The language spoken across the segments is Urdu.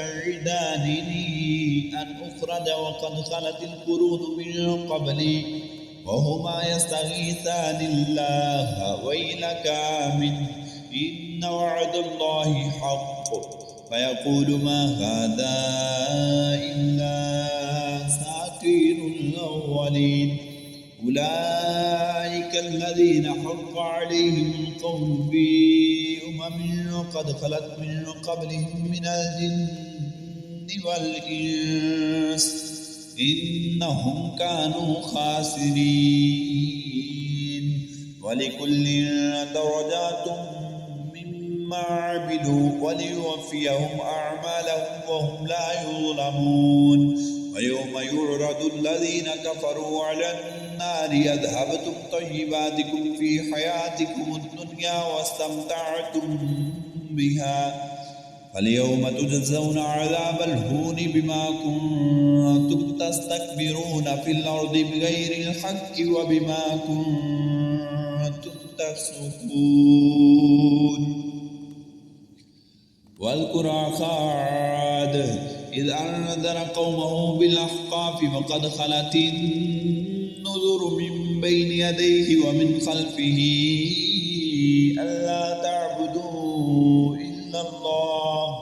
يستعدانني أن أخرج وقد خلت القرون من قبلي وهما يستغيثان الله ويلك آمن إن وعد الله حق فيقول ما هذا إلا أساطير الأولين أولئك الذين حق عليهم القول في قد خلت من قبلهم من الجن والإنس إنهم كانوا خاسرين ولكل درجات مما عملوا وليوفيهم أعمالهم وهم لا يظلمون ويوم يعرض الذين كفروا على النار أذهبتم طيباتكم في حياتكم الدنيا واستمتعتم بها فاليوم تجزون عذاب الهون بما كنتم تستكبرون في الأرض بغير الحق وبما كنتم تفسقون واذكر أخا عاد إذ أنذر قومه بالأحقاف وقد خلت النذر من بين يديه ومن خلفه ألا تعبدوا إلا الله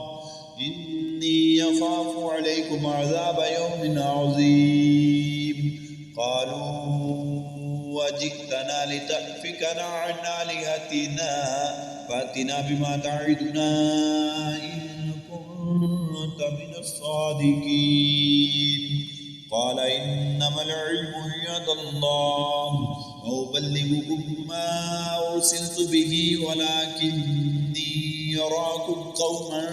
إني يخاف عليكم عذاب يوم عظيم قالوا وجئتنا لتأفكنا عن آلهتنا فأتنا بما تعدنا إن كنت من الصادقين قال إنما العلم عند الله وأبلغكم ما أرسلت به ولكني يراكم قوما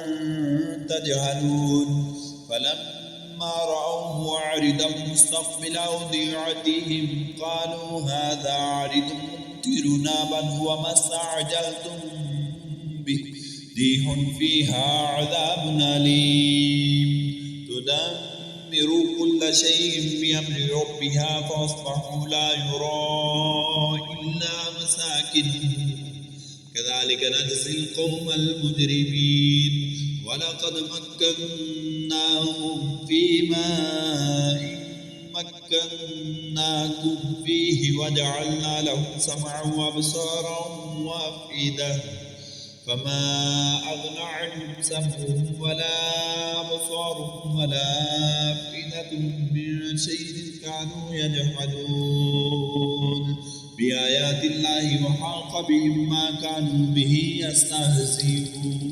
تجهلون فلما رأوه عارضا مستقبل أوديعتهم قالوا هذا عارض ممطرنا بل هو ما استعجلتم به ريح فيها عذاب أليم تدمر كل شيء بأمر ربها فأصبحوا لا يرى إلا مساكنهم كذلك نجزي القوم المجرمين ولقد مكناهم في ماء مكناكم فيه وجعلنا لهم سمعا وأبصارا وأفئدة فما أغنى عنهم سمعهم ولا أبصارهم ولا أفئدتهم من شيء كانوا يجحدون بآيات الله وحاق بهم ما كانوا به يستهزئون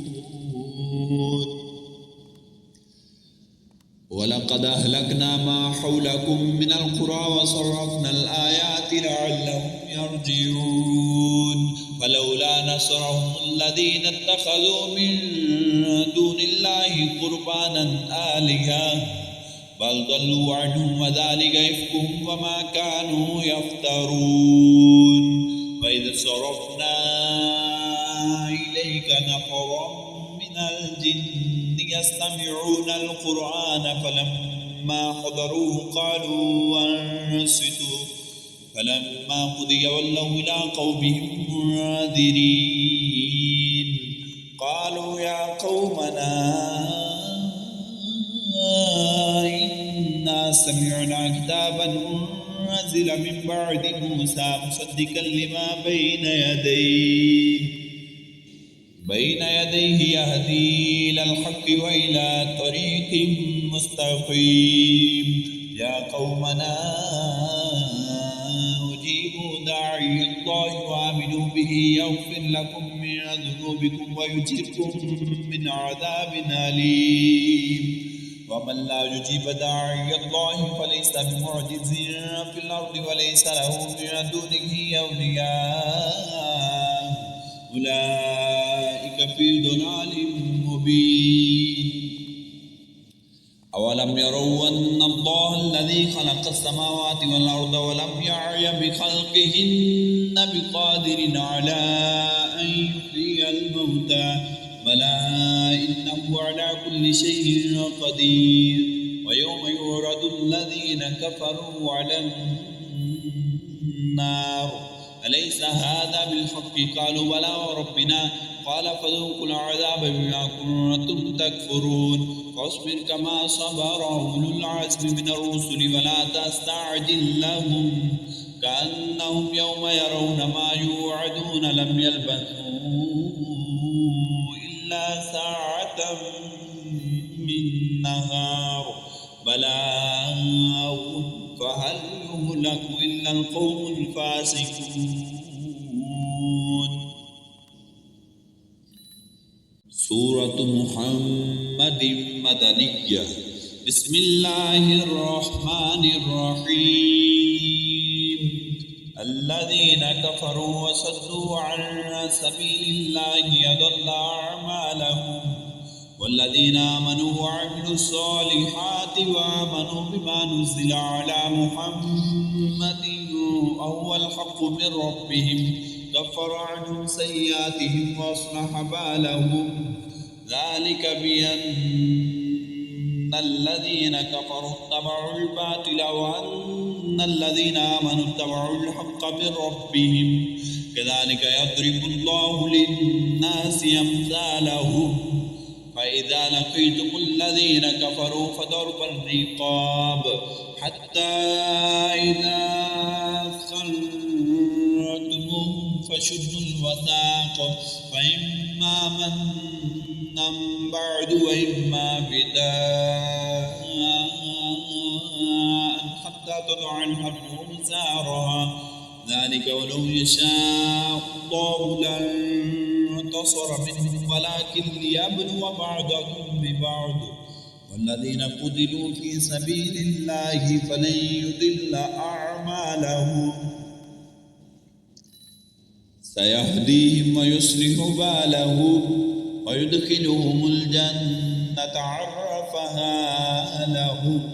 ولقد أهلكنا ما حولكم من القرى وصرفنا الآيات لعلهم يرجعون فلولا نصرهم الذين اتخذوا من دون الله قربانا آلهة بل ضلوا عنهم وذلك إفكهم وما كانوا يفترون وإذ صرفنا إليك نفرا من الجن يستمعون القرآن فلما حضروه قالوا أنصتوا فلما قضي ولوا إلى قومهم منذرين قالوا يا قومنا إنا سمعنا كتابا أنزل من بعد موسى مصدقا لما بين يديه يهدي إلى الحق وإلى طريق مستقيم يا قومنا أجيبوا داعي الله وآمنوا به يغفر لكم من ذنوبكم ويجركم من عذاب أليم ومن لا يجيب داعي الله فليس بمعجز في الأرض وليس له من دونه أولياء أولئك في ضلال مبين أولم يروا أن الله الذي خلق السماوات والأرض ولم يعي بخلقهن بقادر على أن يحيي الموتى بلى إنه على كل شيء قدير ويوم يعرض الذين كفروا على النار أليس هذا بالحق قالوا بلى وربنا قال فذوقوا العذاب بما كنتم تكفرون فاصبر كما صبر أولو العزم من الرسل ولا تستعجل لهم كأنهم يوم يرون ما يوعدون لم يلبثوا إلا ساعة من نهار بلاغ فهل يهلك إلا القوم الفاسقون. سورة محمد مدنية. بسم الله الرحمن الرحيم. الذين كفروا وصدوا عن سبيل الله يضل أعمالهم والذين آمنوا وعملوا الصالحات وآمنوا بما نزل على محمد وهو الحق من ربهم كفر عنهم سيئاتهم وأصلح بالهم ذلك بأن الذين كفروا اتبعوا الباطل وأن الذين آمنوا اتبعوا الحق من ربهم كذلك يضرب الله للناس أمثالهم فإذا لقيتم الذين كفروا فضرب الرقاب حتى إذا أثخنتموهم فشدوا الوثاق فإما منا بعد وإما فداء حتى تضع الحرب أوزارها ذلك ولو يشاء الله لانتصر منهم ولكن ليبلو بعضكم ببعض والذين قتلوا في سبيل الله فلن يضل أعمالهم سيهديهم ويصلح بالهم ويدخلهم الجنة عرفها لهم.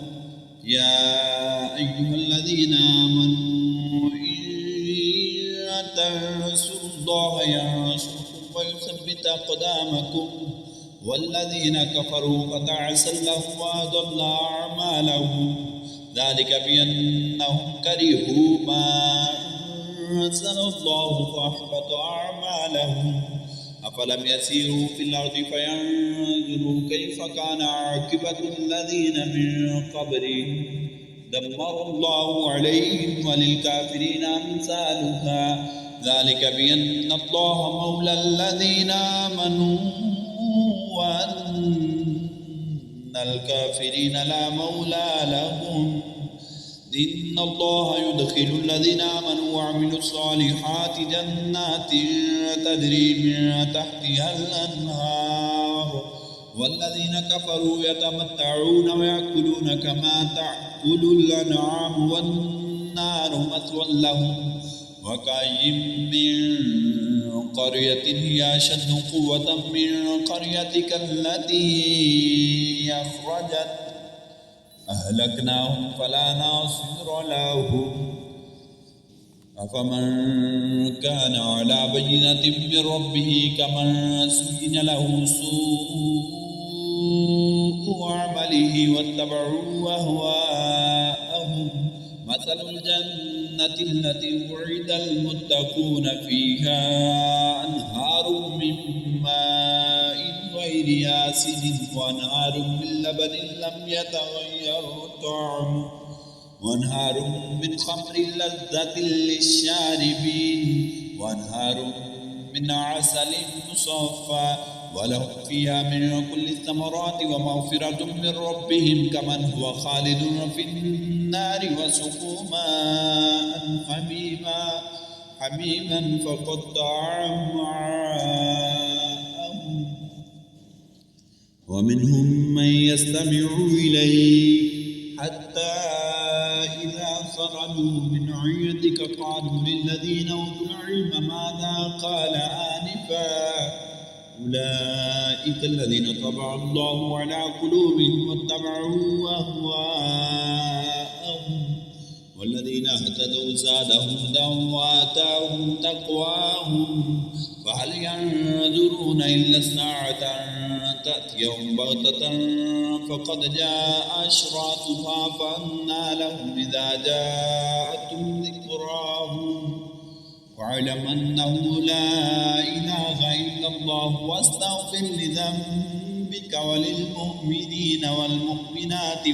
يا أيها الذين آمنوا إن تنصروا الله ينصركم ويثبت أقدامكم والذين كفروا فتعسا لهم وأضل أعمالهم ذلك بأنهم كرهوا ما أنزل الله فأحبط أعمالهم. أفلم يسيروا في الأرض فينظروا كيف كان عاقبة الذين من قبلهم دمر الله عليهم وللكافرين أمثالها ذلك بأن الله مولى الذين آمنوا وأن الكافرين لا مولى لهم. إن الله يدخل الذين آمنوا وعملوا الصالحات جنات تجري من تحتها الأنهار والذين كفروا يتمتعون ويأكلون كما تأكل الأنعام والنار مثوى لهم. وكأين من قرية هي أشد قوة من قريتك التي أخرجت أهلكناهم فلا ناصر لهم. أفمن كان على بينة من ربه كمن زين له سوء عمله واتبعوا أهواءهم مثل الجنة التي وعد المتقون فيها أنهار من ماء غير آسن وأنهار من لبن لم يتغير طعمه وأنهار من خمر لذة للشاربين وأنهار من عسل مصفى ولهم فيها من كل الثمرات ومغفرة من ربهم كمن هو خالد في النار وسقوا ماء حميما فقطع أمعاءهم. ومنهم من يستمع إليك حتى إذا خرجوا من عندك قالوا للذين أوتوا العلم ماذا قال آنفا أولئك الذين طبع الله على قلوبهم واتبعوا أهواءهم والذين اهتدوا زادهم هدى وآتاهم تقواهم فهل ينظرون إلا الساعة أن تأتيهم بغتة فقد جاء أشراطها فأنى لهم إذا جاءتهم ذكراهم واعلم أنه لا إله إلا الله واستغفر لذنبك وللمؤمنين والمؤمنات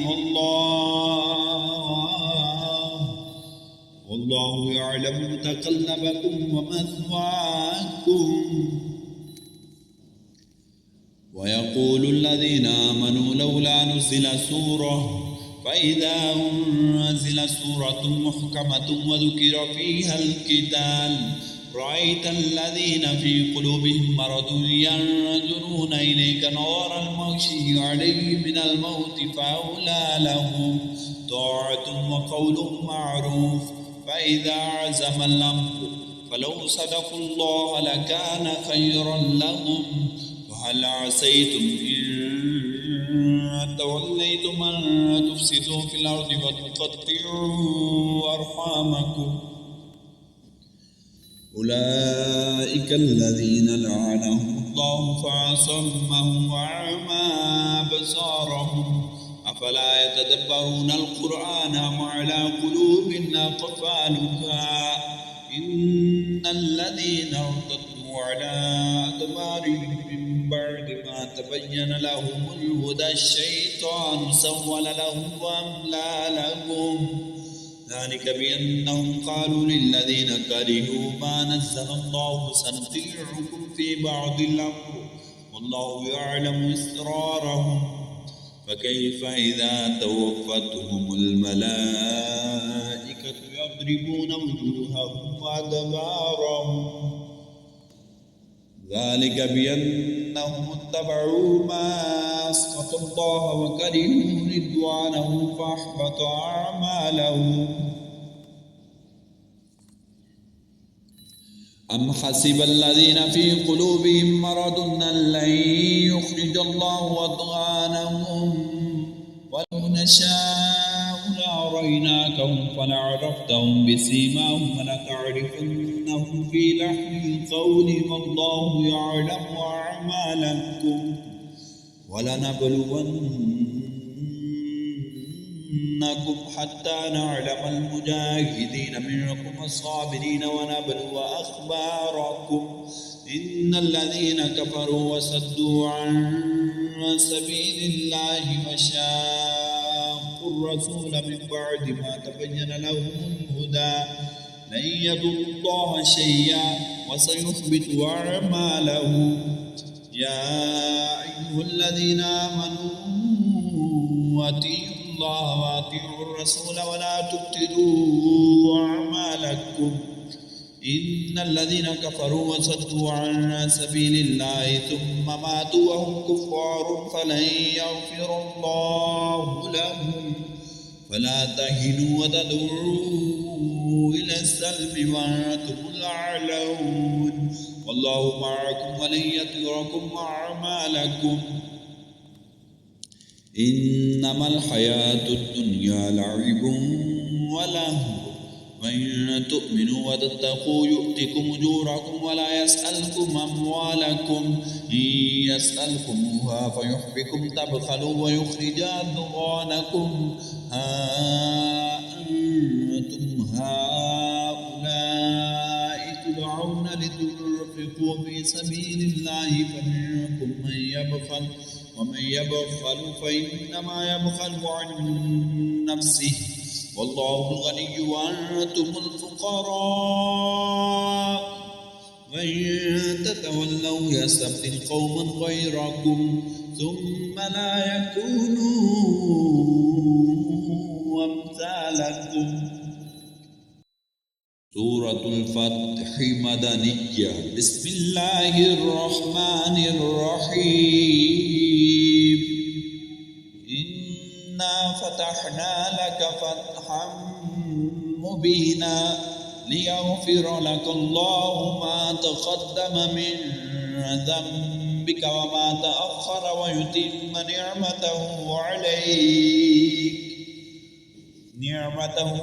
والله يعلم متقلبكم ومثواكم. ويقول الذين آمنوا لولا نزل سورة فإذا أنزل سورة محكمة وذكر فيها القتال رأيت الذين في قلوبهم مرض ينظرون إليك نظر المغشي عليه من الموت فأولى لهم طاعة وقول معروف. فإذا عزم الأمر فلو صدقوا الله لكان خيرا لهم. وهل عسيتم إن توليتم أن تفسدوا في الأرض وتقطعوا أرحامكم أولئك الذين لعنهم الله فأصمهم وأعمى أبصارهم أفلا يتدبرون القرآن أم على قلوب أقفالها إن الذين ارتدوا على أدبارهم من بعد ما تبين لهم الهدى الشيطان سول لهم وأملى لهم ذلك بأنهم قالوا للذين كرهوا ما نزل الله سنطيعكم في بعض الأمر والله يعلم إسرارهم فكيف إذا توفتهم الملائكة يضربون وجوههم وأدبارهم ذلك بأنهم اتبعوا ما أسخط الله وكرهوا رضوانه فأحبط أعمالهم. أم حسب الذين في قلوبهم مرض أن لن يخرج الله أضغانهم ولو نشاء لأريناكهم فلعرفتهم بسيماهم ولتعرفنهم في لحن القول والله يعلم أعمالكم ولنبلونكم حتى نعلم المجاهدين منكم الصابرين ونبلو أخباركم إن الذين كفروا وصدوا عن سبيل الله وشاقوا الرسول من بعد ما تبين لهم الهدى لن يضروا الله شيئا وسيحبط أعمالهم. يا أيها الذين آمنوا أطيعوا الله وأطيعوا الرسول ولا تبطلوا أعمالكم إن الذين كفروا وصدوا عن سبيل الله ثم ماتوا وهم كفار فلن يغفر الله لهم فلا تهنوا وتدعوا إلى السلم وأنتم الأعلون والله معكم ولن يتركم أعمالكم. إنما الحياة الدنيا لعب ولهو وإن تؤمنوا وتتقوا يؤتكم أجوركم ولا يسألكم أموالكم إن يسألكموها فيحفكم تبخلوا ويخرج أضغانكم ها أنتم هؤلاء تدعون لتنفقوا في سبيل الله فمنكم من يبخل ومن يبخل فإنما يبخل عن نفسه والله الغني وأنتم الفقراء وإن تتولوا يستبدل قوما غيركم ثم لا يكونوا أمثالكم. سورة الفتح مدنية. بسم الله الرحمن الرحيم. إنا فتحنا لك فتحا مبينا ليغفر لك الله ما تقدم من ذنبك وما تأخر ويتم نعمته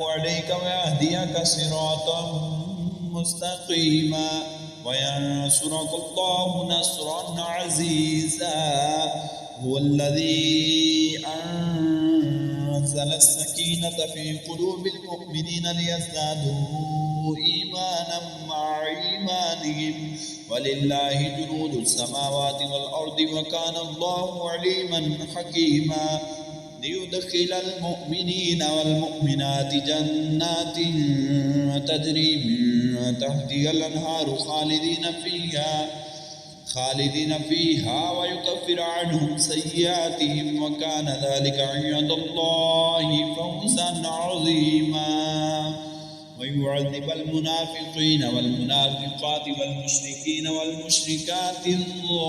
عليك ويهديك صراطا مستقيما وينصرك الله نصرا عزيزا. هو الذي أنزل السكينة في قلوب المؤمنين ليزدادوا إيمانا مع إيمانهم ولله جنود السماوات والأرض وكان الله عليما حكيما ليدخل المؤمنين والمؤمنات جنات تجري من تحتها الأنهار خالدين فيها ويكفر عنهم سيئاتهم وكان ذلك عند الله فوزا عظيما ويعذب المنافقين والمنافقات والمشركين والمشركات الظانين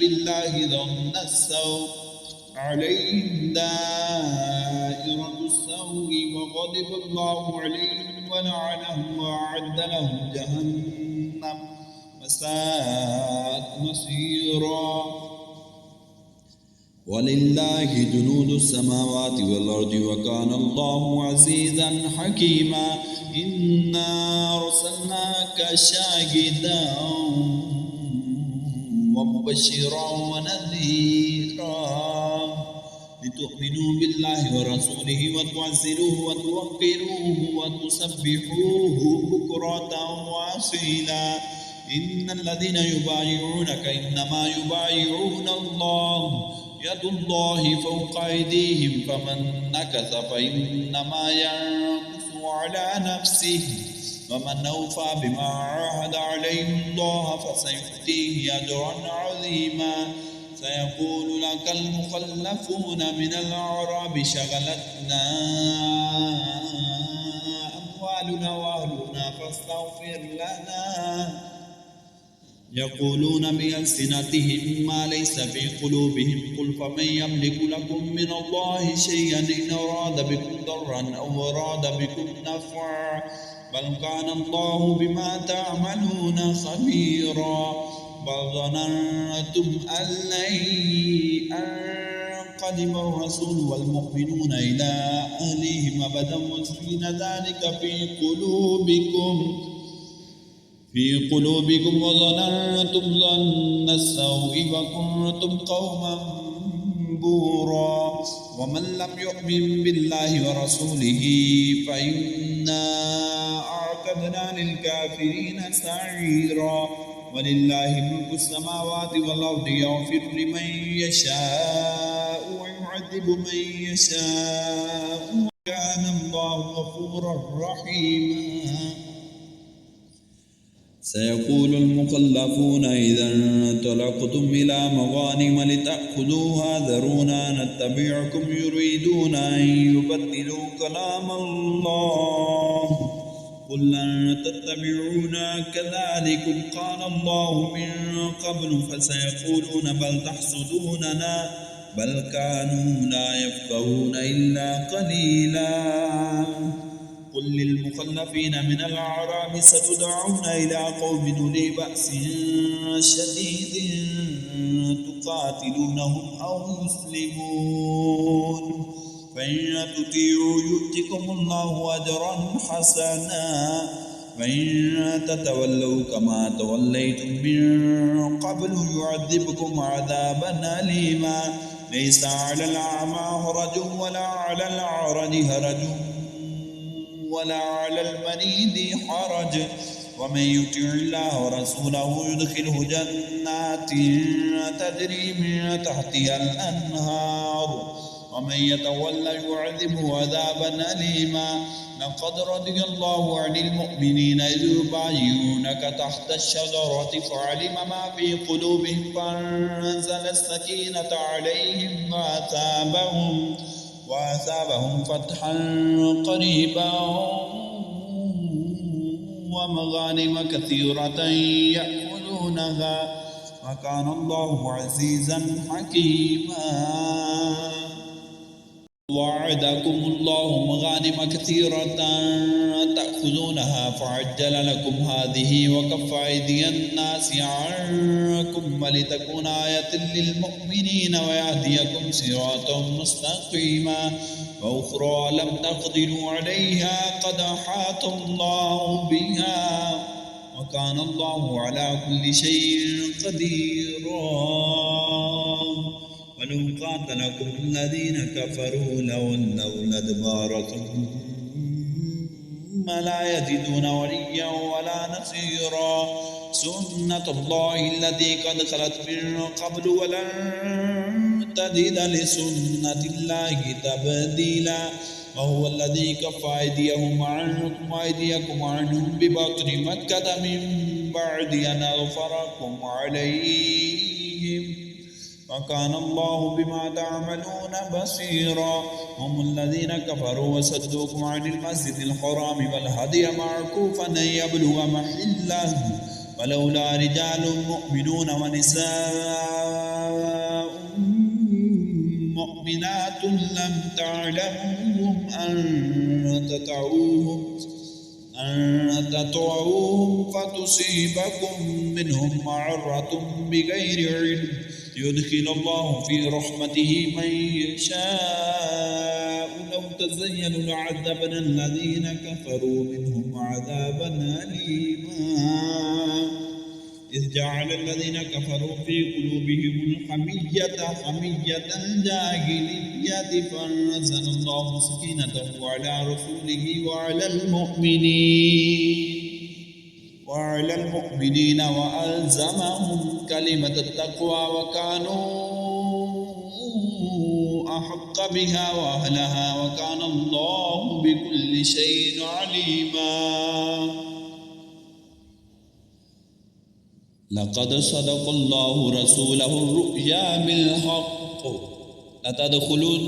بالله ظن السوء عليهم دائرة السوء وغضب الله عليهم ولعنهم وأعد لهم جهنم وساءت مصيرا ولله جنود السماوات والأرض وكان الله عزيزا حكيما إنا أرسلناك شاهدا ومبشرا ونذيرا لتؤمنوا بالله ورسوله وتعزروه وتوقروه وتسبحوه بكرة وأصيلا إن الذين يبايعونك إنما يبايعون الله يد الله فوق أيديهم فمن نكث فإنما ينكث على نفسه ومن أوفى بما عاهد عليه الله فسيؤتيه أجرا عظيما سيقول لك المخلفون من الأعراب شغلتنا أموالنا وأهلنا فاستغفر لنا يقولون بألسنتهم ما ليس في قلوبهم قل فمن يملك لكم من الله شيئا إن أراد بكم ضرا أو أراد بكم نفعا بل كان الله بما تعملون خبيرا بل ظننتم أن لن ينقلب الرسول والمؤمنون إلى أهلهم أبدا وزين ذلك في قلوبكم وظننتم ظن السوء وكنتم قوما بورا ومن لم يؤمن بالله ورسوله فإنا أعتدنا للكافرين سعيرا ولله ملك السماوات والأرض يغفر لمن يشاء ويعذب من يشاء وكان الله غفورا رحيما سيقول المخلفون إذا انطلقتم إلى مغانم لتأخذوها ذرونا نتبعكم يريدون أن يبدلوا كلام الله قل لن تتبعونا كذلكم قال الله من قبل فسيقولون بل تحسدوننا بل كانوا لا يفقهون إلا قليلا قل للمخلفين من الأعراب ستدعون إلى قوم أولي بأس شديد تقاتلونهم أو يسلمون فإن تطيعوا يؤتكم الله أجرا حسنا فإن تتولوا كما توليتم من قبل يعذبكم عذابا أليما ليس على الأعمى هرج ولا على الأعرج هرج ولا على المريض حرج ومن يطع الله ورسوله يدخله جنات تجري من تحتها الأنهار ومن يتولى يعذبه عذابا أليما لقد رضي الله عن المؤمنين إذ يبايعونك تحت الشجرة فعلم ما في قلوبهم فأنزل السكينة عليهم وأثابهم فتحا قريبا ومغانم كثيرة يأخذونها وكان الله عزيزا حكيما وعدكم الله مغانم كثيرة تأخذونها فعجل لكم هذه وكف أيدي الناس عنكم ولتكون آية للمؤمنين ويهديكم صراطا مستقيما وأخرى لم تقدروا عليها قد أحاط الله بها وكان الله على كل شيء قديرا ولو قاتلكم الذين كفروا لولوا الأدبار ثم لا يجدون وليا ولا نصيرا سنة الله التي قد خلت من قبل ولن تجد لسنة الله تبديلا وهو الذي كف أيديهم عنكم وأيديكم عنهم ببطن مكة من بعد أن أظفركم عليهم وكان الله بما تعملون بصيرا هم الذين كفروا وصدوكم عن المسجد الحرام والهدي معكوفا أن يبلغ محله ولولا رجال مؤمنون ونساء مؤمنات لم تعلموهم أن تطوعوهم فتصيبكم منهم معرة بغير علم يدخل الله في رحمته من يشاء لو تزينوا لعذبنا الذين كفروا منهم عذابا أليما إذ جعل الذين كفروا في قلوبهم حمية الجاهلية فأنزل الله سكينته على رسوله وعلى المؤمنين وألزمهم كلمة التقوى وكانوا أحق بها وأهلها وكان الله بكل شيء عليما لقد صدق الله رسوله الرؤيا بالحق لتدخلن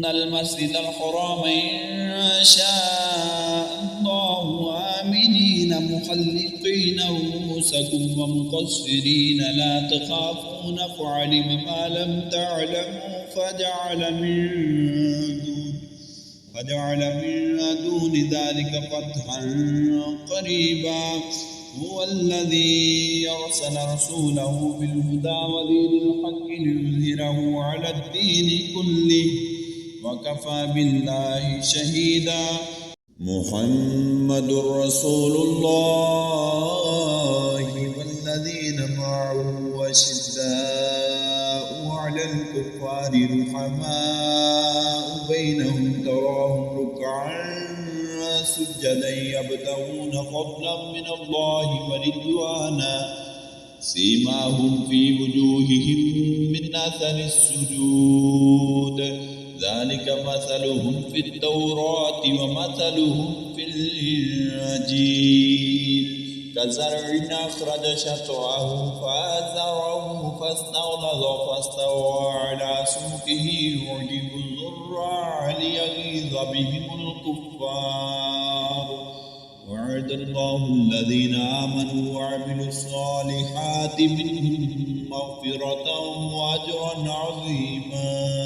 المسجد الحرام إن شاء الله آمنين محلقين رؤوسكم ومقصرين لا تخافون فعلم ما لم تعلموا فجعل من دون ذلك فتحا قريبا هو الذي أرسل رسوله بالهدى ودين الحق ليظهره على الدين كله وكفى بالله شهيدا محمد رسول الله والذين معه أشداء على الكفار رحماء بينهم تراهم ركعا سجدا يبتغون فضلا من الله ورضوانا سيماهم في وجوههم من أثر السجود ذلك مثلهم في التوراة ومثلهم في الإنجيل كزرع أخرج شطأه فآزره فاستغلظ فاستوى على سوقه يعجب الزراع ليغيظ بهم الكفار وعد الله الذين آمنوا وعملوا الصالحات منهم مغفرة وأجرا عظيما